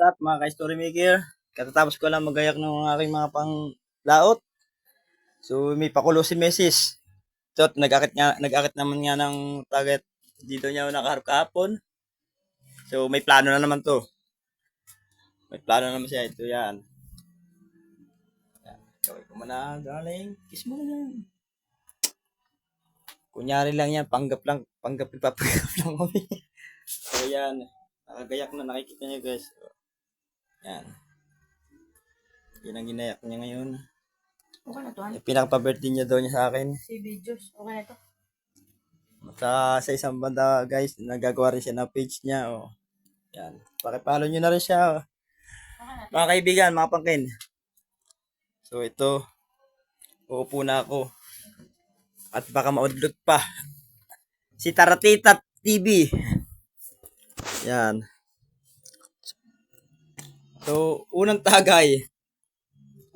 What's up mga ka-story maker? Katatapos ko lang magayak ng aking mga panglaot. So may pakulo si Mrs. So nag-akit naman nga ng target dito niya nakaharap kahapon. So may plano na naman to. May plano na naman siya. Ito yan. Gawin ko muna, darling. Kiss mo na yan. Kunyari lang yan, panggap lang kami. So yan, nakagayak na, nakikita niyo guys. Yan. Yan ang ginayak niya ngayon. Okay na to, han? Yung pinaka-birthday niya daw niya sa akin. Si videos. Okay na to. Sa isang banda guys, nagagawa rin siya ng page niya. Oh. Yan. Pakipollow nyo na rin siya. Oh. Mga kaibigan, mga pangkin. So ito, uupo na ako. At baka maudlot pa. Si Taratita TV. Yan. So, unang tagay.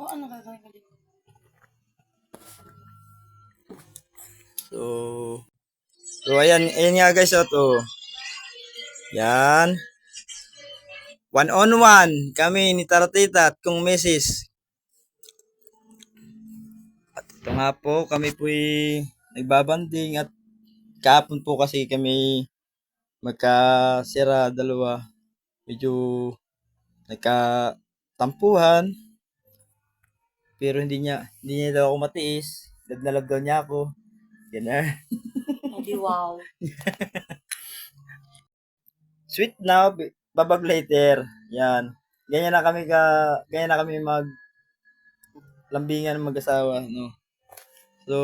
O, ano gagawin ko dito? So ayan nga guys, oh, to. Yan. 1-on-1 kami ni Taratita at kung Mrs. At ito nga po, kami po'y nagbabanding at kahapon po kasi kami magkasira dalawa. Medyo nagkatampuhan. Pero hindi niya daw ako matiis. Love na love daw niya ako. Ganun. Hindi, wow. Sweet now, babag later. Yan. Ganyan na kami mag lambingan ng mag-asawa, no. So,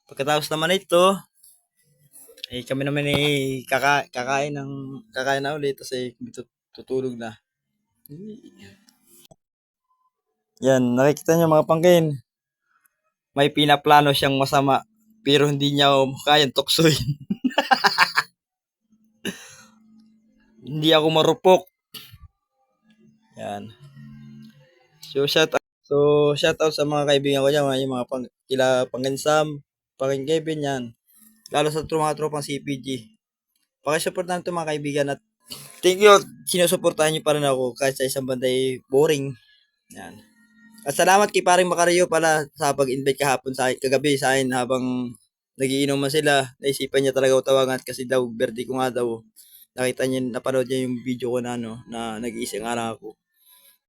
pagkatapos naman ito, kami naman kakain na ulit kasi tutulog na. Yan, nakikita niyo mga pangkin. May pinaplano siyang masama pero hindi niya kayang tuksoy. Hindi ako marupok. Yan. So shout out sa mga kaibigan ko diyan, yung mga Panginsam, Pangin Kevin yan. Lalo sa mga tropang CPG. Paki-supportahan to mga kaibigan at thank you. Sinusuportahan niyo pa rin ako kahit sa isang banday boring. Yan. At salamat kay paring Macario pala sa pag-invite kagabi sa akin habang nagiinuman sila. Naisipan niya talaga tawagan kasi daw birthday ko nga daw. Napanood niya yung video ko na na nag-iisang araw ako.